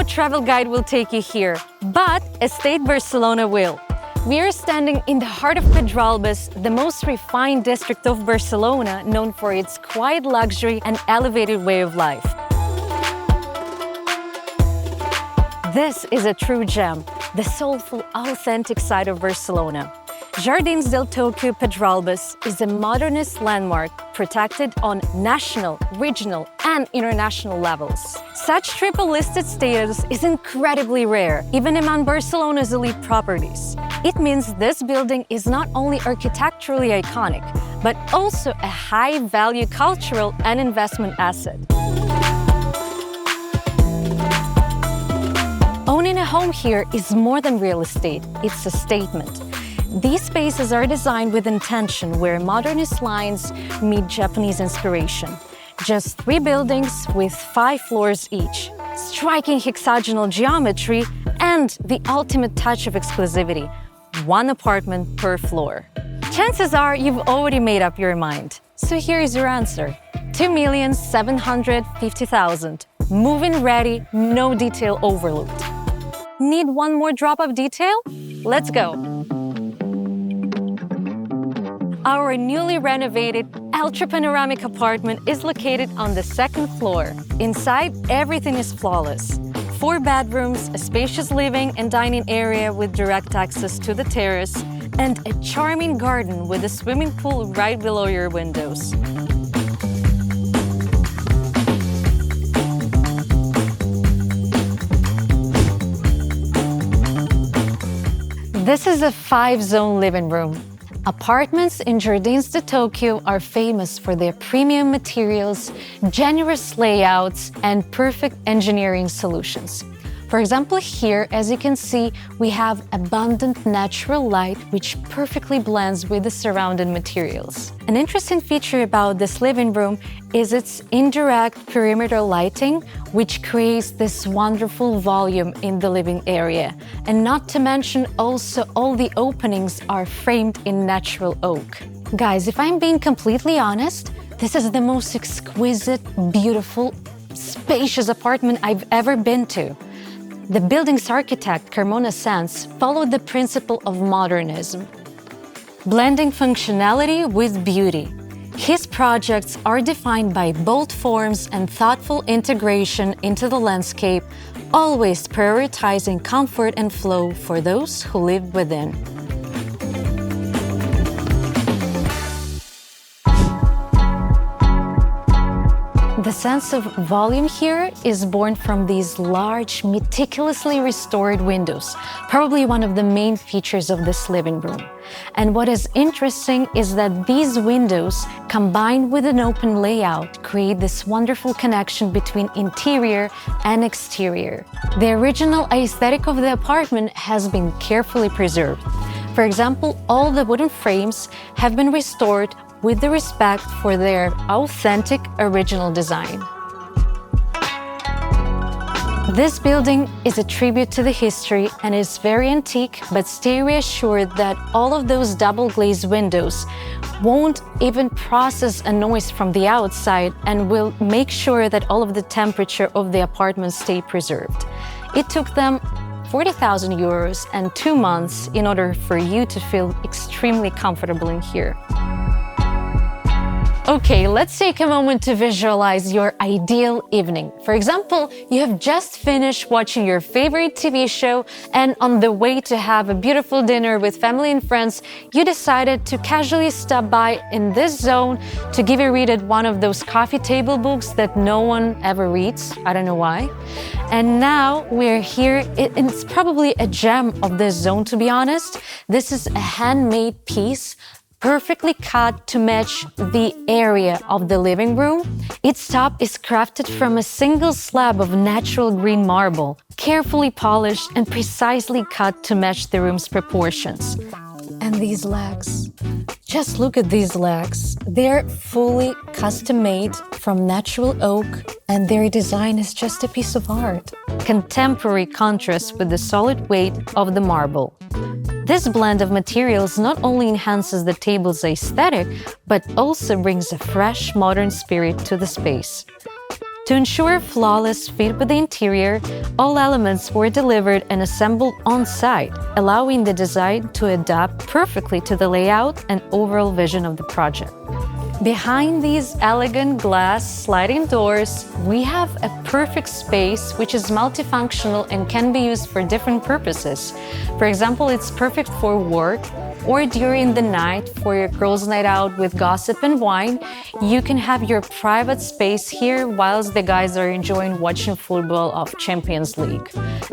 travel guide will take you here, but Estate Barcelona will. We are standing in the heart of Pedralbes, the most refined district of Barcelona, known for its quiet luxury and elevated way of life. This is a true gem, the soulful, authentic side of Barcelona. Jardins de Tòquio Pedralbes is a modernist landmark protected on national, regional, and international levels. Such triple-listed status is incredibly rare, even among Barcelona's elite properties. It means this building is not only architecturally iconic, but also a high-value cultural and investment asset. Owning a home here is more than real estate, it's a statement. These spaces are designed with intention, where modernist lines meet Japanese inspiration. Just 3 buildings with 5 floors each, striking hexagonal geometry, and the ultimate touch of exclusivity, 1 apartment per floor. Chances are you've already made up your mind. So here's your answer. 2,750,000. Move-in ready, no detail overlooked. Need one more drop of detail? Let's go. Our newly renovated ultra-panoramic apartment is located on the 2nd floor. Inside, everything is flawless. 4 bedrooms, a spacious living and dining area with direct access to the terrace, and a charming garden with a swimming pool right below your windows. This is a 5-zone living room. Apartments in Jardins de Tòquio are famous for their premium materials, generous layouts, and perfect engineering solutions. For example, here, as you can see, we have abundant natural light which perfectly blends with the surrounding materials. An interesting feature about this living room is its indirect perimeter lighting, which creates this wonderful volume in the living area. And not to mention also all the openings are framed in natural oak. Guys, if I'm being completely honest, this is the most exquisite, beautiful, spacious apartment I've ever been to. The building's architect, Carmona Sanz, followed the principle of modernism, blending functionality with beauty. His projects are defined by bold forms and thoughtful integration into the landscape, always prioritizing comfort and flow for those who live within. The sense of volume here is born from these large, meticulously restored windows, probably one of the main features of this living room. And what is interesting is that these windows, combined with an open layout, create this wonderful connection between interior and exterior. The original aesthetic of the apartment has been carefully preserved. For example, all the wooden frames have been restored with the respect for their authentic original design. This building is a tribute to the history and is very antique, but stay reassured that all of those double-glazed windows won't even process a noise from the outside and will make sure that all of the temperature of the apartment stay preserved. It took them 40,000 euros and 2 months in order for you to feel extremely comfortable in here. Okay, let's take a moment to visualize your ideal evening. For example, you have just finished watching your favorite TV show, and on the way to have a beautiful dinner with family and friends, you decided to casually stop by in this zone to give a read at one of those coffee table books that no one ever reads. I don't know why. And now we're here. It's probably a gem of this zone, to be honest. This is a handmade piece, perfectly cut to match the area of the living room. Its top is crafted from a single slab of natural green marble, carefully polished and precisely cut to match the room's proportions. And these legs, just look at these legs. They're fully custom-made from natural oak, and their design is just a piece of art. Contemporary contrast with the solid weight of the marble. This blend of materials not only enhances the table's aesthetic, but also brings a fresh, modern spirit to the space. To ensure a flawless fit with the interior, all elements were delivered and assembled on-site, allowing the design to adapt perfectly to the layout and overall vision of the project. Behind these elegant glass sliding doors, we have a perfect space which is multifunctional and can be used for different purposes. For example, it's perfect for work or during the night for your girls' night out with gossip and wine. You can have your private space here whilst the guys are enjoying watching football of Champions League.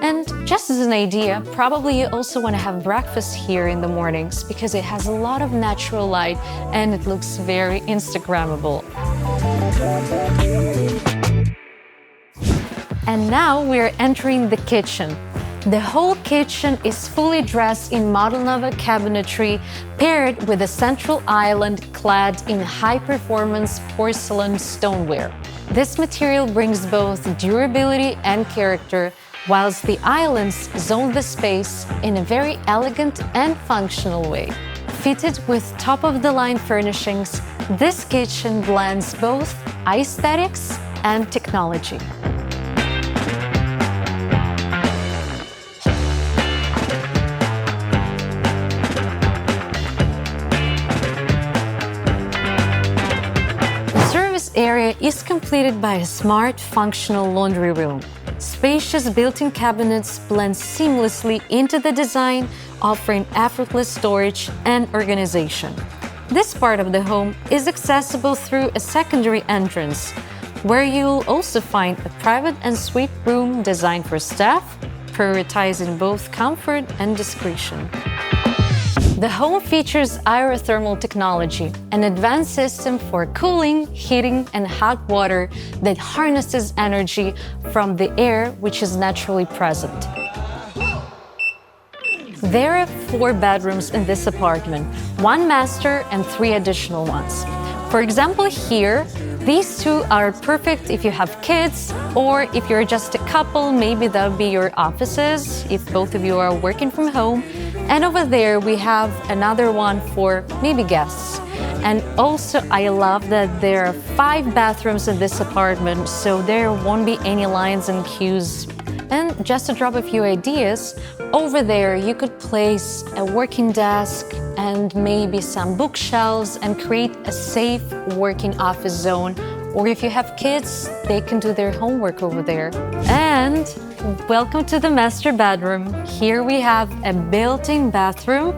And just as an idea, probably you also want to have breakfast here in the mornings because it has a lot of natural light and it looks very Instagrammable. And now we're entering the kitchen. The whole kitchen is fully dressed in Model Nova cabinetry, paired with a central island clad in high-performance porcelain stoneware. This material brings both durability and character, whilst the islands zone the space in a very elegant and functional way. Fitted with top-of-the-line furnishings, this kitchen blends both aesthetics and technology. The service area is completed by a smart, functional laundry room. Spacious built-in cabinets blend seamlessly into the design, offering effortless storage and organization. This part of the home is accessible through a secondary entrance, where you'll also find a private ensuite room designed for staff, prioritizing both comfort and discretion. The home features aerothermal technology, an advanced system for cooling, heating, and hot water that harnesses energy from the air which is naturally present. There are 4 bedrooms in this apartment, 1 master and 3 additional ones. For example, here, these 2 are perfect if you have kids, or if you're just a couple, maybe that would be your offices, if both of you are working from home. And over there, we have another one for maybe guests. And also, I love that there are 5 bathrooms in this apartment, so there won't be any lines and queues. And just to drop a few ideas, over there you could place a working desk and maybe some bookshelves and create a safe working office zone. Or if you have kids, they can do their homework over there. And welcome to the master bedroom. Here we have a built-in bathroom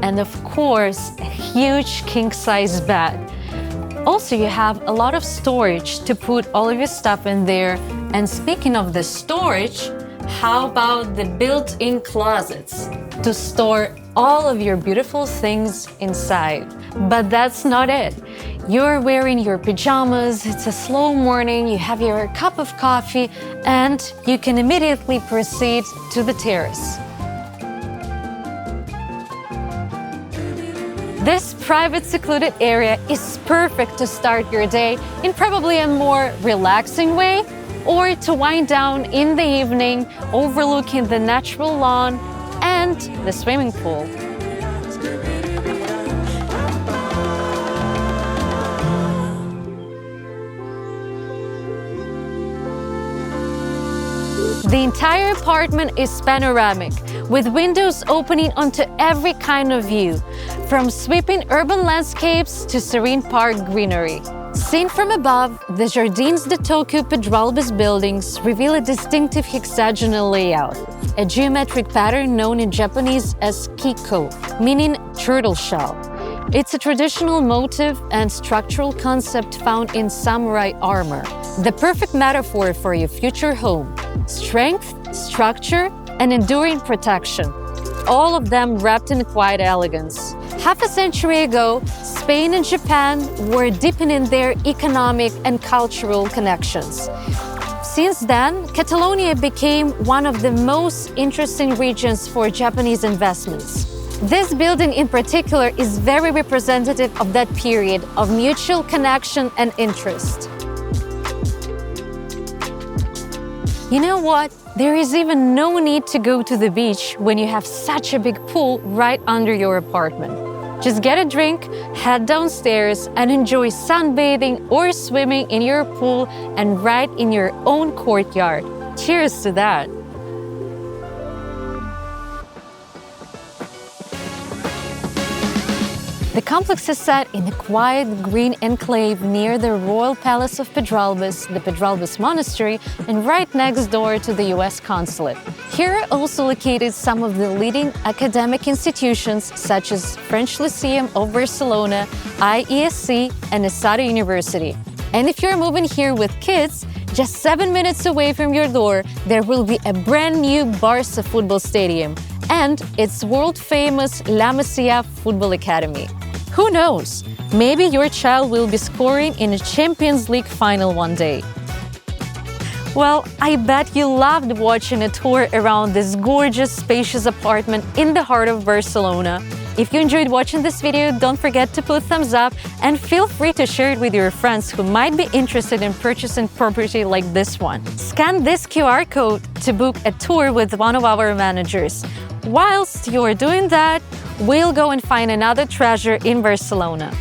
and of course a huge king-size bed. Also, you have a lot of storage to put all of your stuff in there. And speaking of the storage, how about the built-in closets to store all of your beautiful things inside? But that's not it. You're wearing your pajamas, it's a slow morning, you have your cup of coffee, and you can immediately proceed to the terrace. This private secluded area is perfect to start your day in probably a more relaxing way, or to wind down in the evening overlooking the natural lawn and the swimming pool. The entire apartment is panoramic, with windows opening onto every kind of view, from sweeping urban landscapes to serene park greenery. Seen from above, the Jardins de Tòquio Pedralbes buildings reveal a distinctive hexagonal layout, a geometric pattern known in Japanese as kiko, meaning turtle shell. It's a traditional motif and structural concept found in samurai armor, the perfect metaphor for your future home. Strength, structure, and enduring protection, all of them wrapped in quiet elegance. Half a century ago, Spain and Japan were deepening their economic and cultural connections. Since then, Catalonia became one of the most interesting regions for Japanese investments. This building in particular is very representative of that period of mutual connection and interest. You know what? There is even no need to go to the beach when you have such a big pool right under your apartment. Just get a drink, head downstairs and enjoy sunbathing or swimming in your pool and right in your own courtyard. Cheers to that! The complex is set in a quiet green enclave near the Royal Palace of Pedralbes, the Pedralbes Monastery, and right next door to the US Consulate. Here are also located some of the leading academic institutions such as French Lyceum of Barcelona, IESC, and ESADA University. And if you're moving here with kids, just 7 minutes away from your door, there will be a brand new Barça football stadium and its world-famous La Masia Football Academy. Who knows? Maybe your child will be scoring in a Champions League final one day. Well, I bet you loved watching a tour around this gorgeous, spacious apartment in the heart of Barcelona. If you enjoyed watching this video, don't forget to put thumbs up and feel free to share it with your friends who might be interested in purchasing property like this one. Scan this QR code to book a tour with one of our managers. Whilst you're doing that, we'll go and find another treasure in Barcelona.